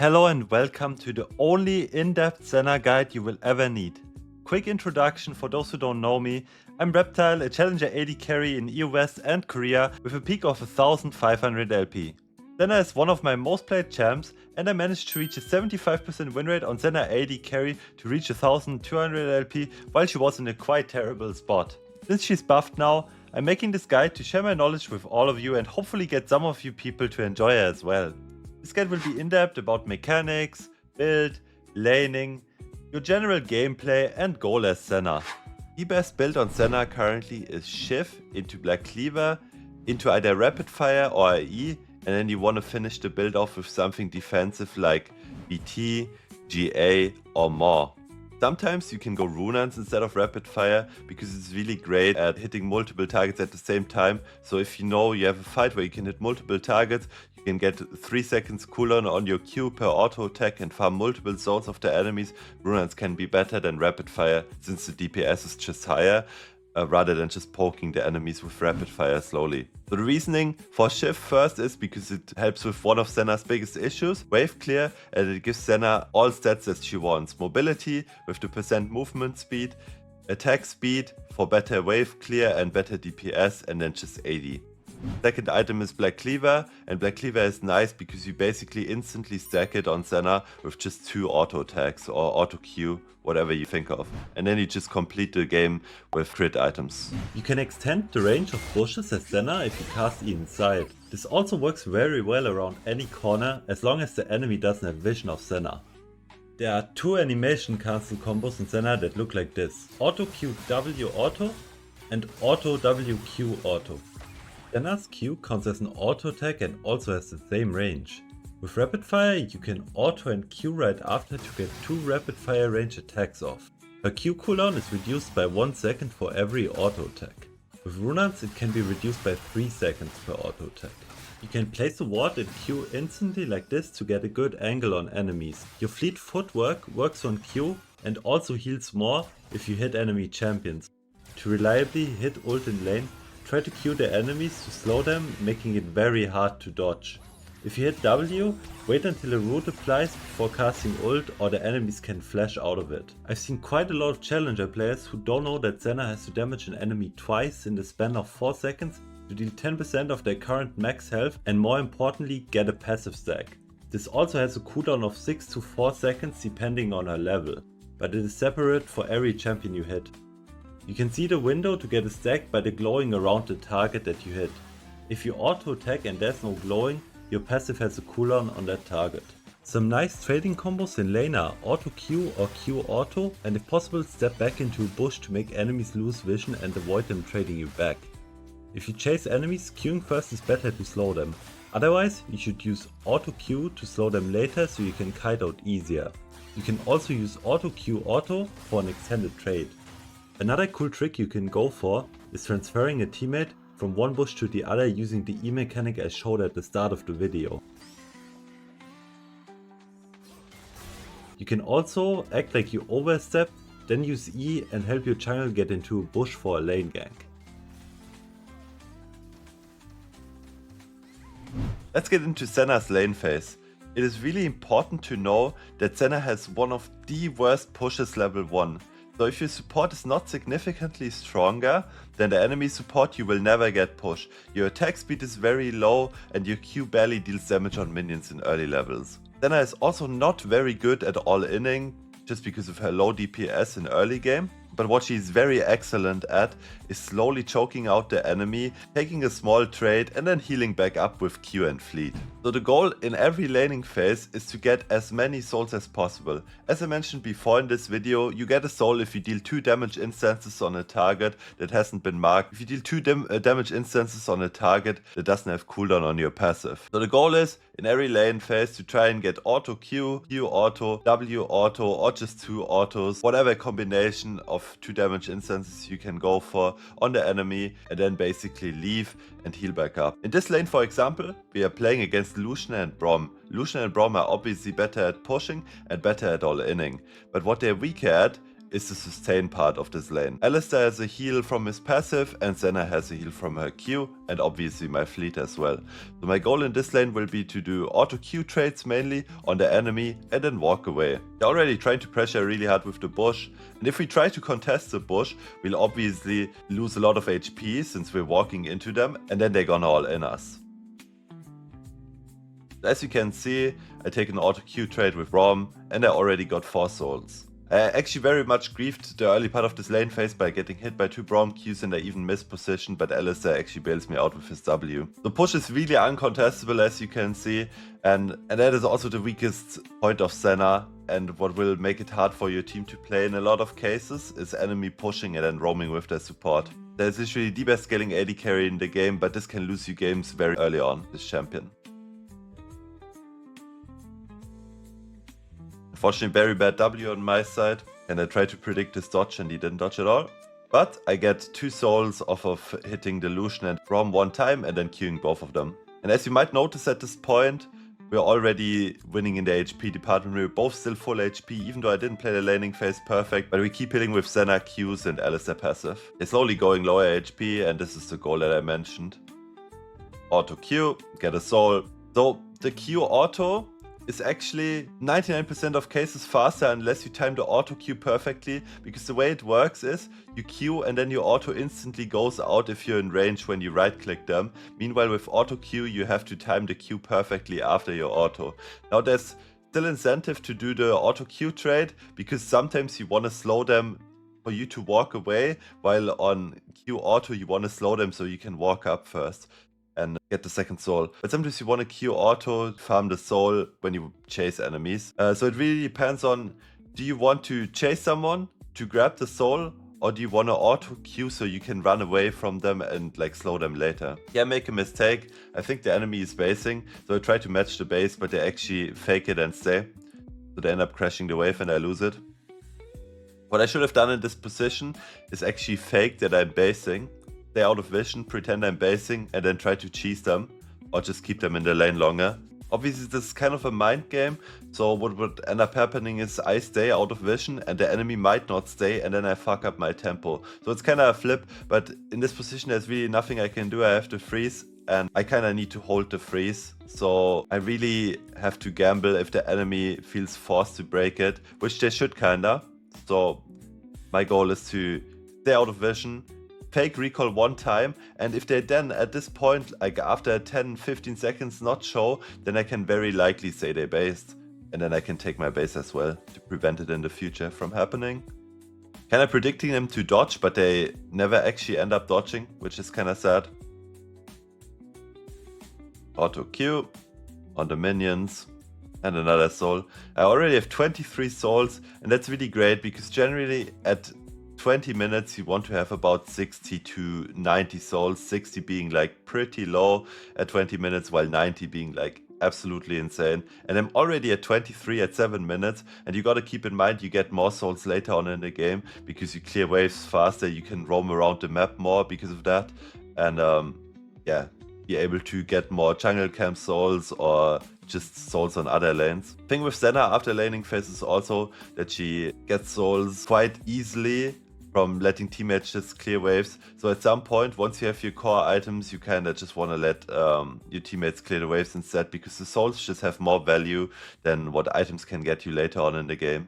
Hello and welcome to the only in-depth SENNA guide you will ever need. Quick introduction for those who don't know me. I'm Reptile, a challenger AD carry in EU West and Korea with a peak of 1500 LP. SENNA is one of my most played champs and I managed to reach a 75% win rate on SENNA AD carry to reach 1200 LP while she was in a quite terrible spot. Since she's buffed now, I'm making this guide to share my knowledge with all of you and hopefully get some of you people to enjoy her as well. This guide will be in-depth about mechanics, build, laning, your general gameplay and goal as SENNA. The best build on SENNA currently is Shiv into Black Cleaver, into either Rapid Fire or IE, and then you want to finish the build off with something defensive like BT, GA or more. Sometimes you can go Runans instead of Rapid Fire because it's really great at hitting multiple targets at the same time. So if you know you have a fight where you can hit multiple targets, you can get 3 seconds cooldown on your Q per auto attack and farm multiple zones of the enemies. Runans can be better than Rapid Fire since the DPS is just higher, rather than just poking the enemies with Rapid Fire slowly. So the reasoning for Shiv first is because it helps with one of SENNA's biggest issues, wave clear, and it gives SENNA all stats that she wants. Mobility with the percent movement speed, attack speed for better wave clear and better DPS, and then just AD. Second item is Black Cleaver, and Black Cleaver is nice because you basically instantly stack it on SENNA with just 2 auto attacks or auto Q, whatever you think of. And then you just complete the game with crit items. You can extend the range of bushes as SENNA if you cast E inside. This also works very well around any corner as long as the enemy doesn't have vision of SENNA. There are 2 animation cancel combos in SENNA that look like this: Auto Q W auto and Auto W Q auto. SENNA's Q counts as an auto attack and also has the same range. With Rapid Fire you can auto and Q right after to get 2 Rapid Fire range attacks off. Her Q cooldown is reduced by 1 second for every auto attack. With Runans it can be reduced by 3 seconds per auto attack. You can place a ward and Q instantly like this to get a good angle on enemies. Your fleet footwork works on Q and also heals more if you hit enemy champions. To reliably hit ult in lane, try to Q the enemies to slow them, making it very hard to dodge. If you hit W, wait until a root applies before casting ult or the enemies can flash out of it. I've seen quite a lot of challenger players who don't know that SENNA has to damage an enemy twice in the span of 4 seconds to deal 10% of their current max health and more importantly get a passive stack. This also has a cooldown of 6 to 4 seconds depending on her level, but it is separate for every champion you hit. You can see the window to get a stack by the glowing around the target that you hit. If you auto attack and there's no glowing, your passive has a cooldown on that target. Some nice trading combos in lane are auto Q or Q auto, and if possible step back into a bush to make enemies lose vision and avoid them trading you back. If you chase enemies, Qing first is better to slow them. Otherwise you should use auto Q to slow them later so you can kite out easier. You can also use auto Q auto for an extended trade. Another cool trick you can go for is transferring a teammate from one bush to the other using the E mechanic I showed at the start of the video. You can also act like you overstep, then use E and help your jungle get into a bush for a lane gank. Let's get into SENNA's lane phase. It is really important to know that SENNA has one of the worst pushes level 1. So if your support is not significantly stronger than the enemy support, you will never get push. Your attack speed is very low and your Q barely deals damage on minions in early levels. SENNA is also not very good at all-inning just because of her low DPS in early game. But what she is very excellent at is slowly choking out the enemy, taking a small trade and then healing back up with Q and fleet. So the goal in every laning phase is to get as many souls as possible. As I mentioned before in this video, you get a soul if you deal 2 damage instances on a target that hasn't been marked. If you deal 2 damage instances on a target that doesn't have cooldown on your passive. So the goal is in every lane phase to try and get auto Q, Q auto, W auto or just 2 autos, whatever combination of 2 damage instances you can go for on the enemy and then basically leave and heal back up. In this lane for example, we are playing against Lucian and Braum. Lucian and Braum are obviously better at pushing and better at all-inning, but what they're weaker at is the sustain part of this lane. Alistar has a heal from his passive and Senna has a heal from her Q, and obviously my fleet as well. So my goal in this lane will be to do auto Q trades mainly on the enemy and then walk away. They're already trying to pressure really hard with the bush, and if we try to contest the bush, we'll obviously lose a lot of HP since we're walking into them, and then they're gonna all in us. As you can see, I take an auto Q trade with Rom and I already got 4 souls. I actually very much griefed the early part of this lane phase by getting hit by 2 Braum Qs and I even missed position, but Alistar actually bails me out with his W. The push is really uncontestable as you can see, and that is also the weakest point of Senna, and what will make it hard for your team to play in a lot of cases is enemy pushing and then roaming with their support. There's usually the best scaling AD carry in the game, but this can lose you games very early on, this champion. Unfortunately, very bad W on my side, and I tried to predict this dodge and he didn't dodge at all. But I get 2 souls off of hitting the Lucian and Rom 1 time and then queuing both of them. And as you might notice at this point, we're already winning in the HP department. We're both still full HP, even though I didn't play the laning phase perfect, but we keep hitting with Senna Qs and Alistar passive. They're slowly going lower HP, and this is the goal that I mentioned. Auto Q, get a soul. So the Q auto is actually 99% of cases faster unless you time the auto Q perfectly, because the way it works is you Q and then your auto instantly goes out if you're in range when you right click them. Meanwhile with auto Q you have to time the Q perfectly after your auto. Now there's still incentive to do the auto Q trade, because sometimes you want to slow them for you to walk away, while on Q auto you want to slow them so you can walk up first and get the second soul. But sometimes you want to Q auto, farm the soul when you chase enemies. So it really depends on, do you want to chase someone to grab the soul, or do you want to auto Q so you can run away from them and like slow them later? Yeah, make a mistake. I think the enemy is basing, so I try to match the base, but they actually fake it and stay. So they end up crashing the wave and I lose it. What I should have done in this position is actually fake that I'm basing, stay out of vision, pretend I'm basing, and then try to cheese them, or just keep them in the lane longer. Obviously this is kind of a mind game, so what would end up happening is I stay out of vision and the enemy might not stay, and then I fuck up my tempo. So it's kind of a flip, but in this position there's really nothing I can do. I have to freeze, and I kind of need to hold the freeze. So I really have to gamble if the enemy feels forced to break it, which they should kinda. So my goal is to stay out of vision, fake recall 1 time, and if they then at this point, like after 10-15 seconds not show, then I can very likely say they based, and then I can take my base as well to prevent it in the future from happening. Kinda predicting them to dodge, but they never actually end up dodging, which is kinda sad. Auto Q on the minions and another soul. I already have 23 souls, and that's really great, because generally at 20 minutes you want to have about 60 to 90 souls, 60 being like pretty low at 20 minutes, while 90 being like absolutely insane. And I'm already at 23 at 7 minutes, and you gotta keep in mind you get more souls later on in the game, because you clear waves faster, you can roam around the map more because of that, and yeah, be able to get more jungle camp souls or just souls on other lanes. Thing with Senna after laning phase is also that she gets souls quite easily from letting teammates just clear waves. So at some point, once you have your core items, you kind of just want to let your teammates clear the waves instead, because the souls just have more value than what items can get you later on in the game.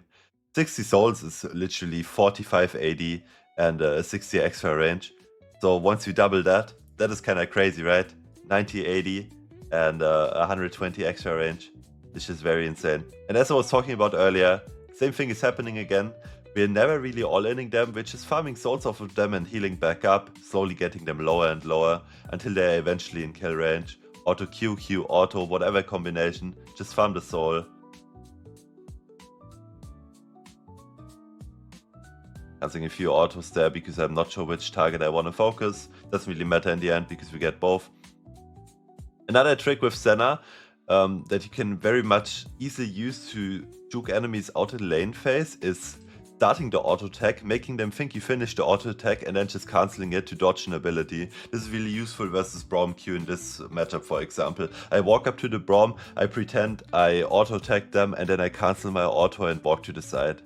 60 souls is literally 45 AD and 60 extra range. So once you double that, that is kind of crazy, right? 90 AD and 120 extra range. This is very insane. And as I was talking about earlier, same thing is happening again. We're never really all-inning them, we're just farming souls off of them and healing back up, slowly getting them lower and lower until they're eventually in kill range. Auto Q, Q, auto, whatever combination, just farm the soul. Cancelling a few autos there because I'm not sure which target I want to focus. Doesn't really matter in the end because we get both. Another trick with Senna that you can very much easily use to juke enemies out of the lane phase is starting the auto attack, making them think you finished the auto attack, and then just cancelling it to dodge an ability. This is really useful versus Braum Q in this matchup, for example. I walk up to the Braum, I pretend I auto attack them, and then I cancel my auto and walk to the side.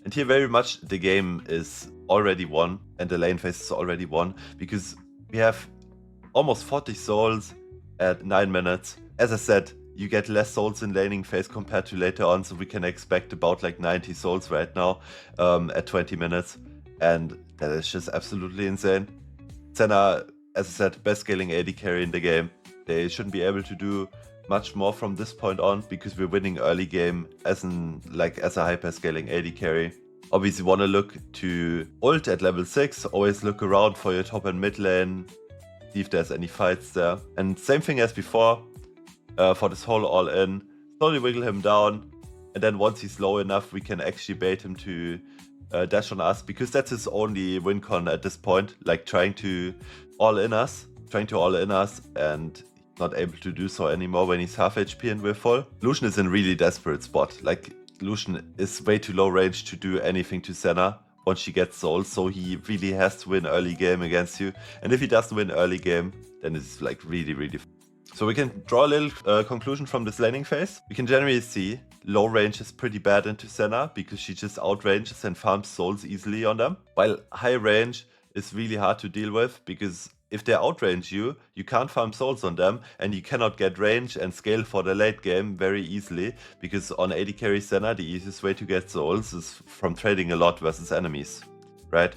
And here very much the game is already won and the lane phase is already won because we have almost 40 souls at 9 minutes. As I said, you get less souls in laning phase compared to later on, so we can expect about like 90 souls right now at 20 minutes. And that is just absolutely insane. Senna, as I said, best scaling AD carry in the game. They shouldn't be able to do much more from this point on because we're winning early game as a hyper scaling AD carry. Obviously want to look to ult at level 6, always look around for your top and mid lane, see if there's any fights there. And same thing as before, for this whole all in, slowly wiggle him down, and then once he's low enough we can actually bait him to dash on us, because that's his only win con at this point, like trying to all in us, and not able to do so anymore when he's half HP and we're full. Lucian is in really desperate spot. Like, Lucian is way too low range to do anything to Senna once she gets souls, so he really has to win early game against you. And if he doesn't win early game, then it's like really. So we can draw a little conclusion from this laning phase. We can generally see low range is pretty bad into Senna because she just outranges and farms souls easily on them, while high range is really hard to deal with because if they outrange you, you can't farm souls on them and you cannot get range and scale for the late game very easily, because on AD carry Senna the easiest way to get souls is from trading a lot versus enemies, right?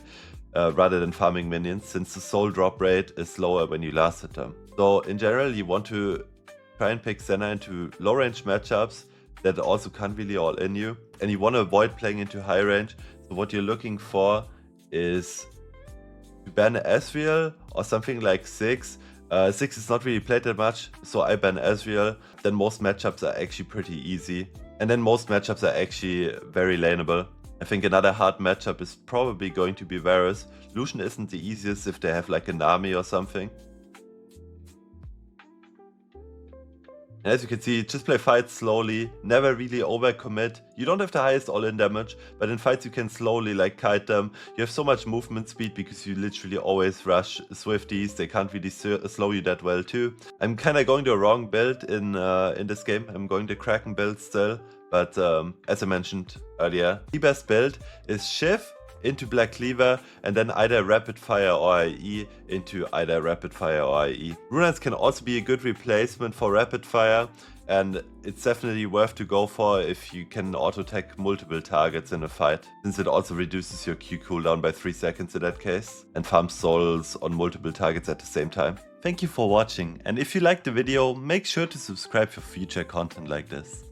Rather than farming minions, since the soul drop rate is lower when you last hit them. So in general you want to try and pick Senna into low range matchups that also can't really all in you, and you want to avoid playing into high range. So what you're looking for is to ban Ezreal or something like 6. 6 is not really played that much, so I ban Ezreal. Then most matchups are actually pretty easy, and then most matchups are actually very laneable. I think another hard matchup is probably going to be Varus. Lucian isn't the easiest if they have like a Nami or something. And as you can see, just play fights slowly, never really overcommit. You don't have the highest all-in damage, but in fights you can slowly like kite them. You have so much movement speed because you literally always rush Swifties. They can't really slow you that well too. I'm kind of going the wrong build in this game. I'm going the Kraken build still, but as I mentioned earlier, the best build is Shiv into Black Cleaver, and then either Rapid Fire or IE into either Rapid Fire or IE. Runettes can also be a good replacement for Rapid Fire, and it's definitely worth to go for if you can auto-attack multiple targets in a fight, since it also reduces your Q cooldown by 3 seconds in that case, and farms souls on multiple targets at the same time. Thank you for watching, and if you liked the video, make sure to subscribe for future content like this.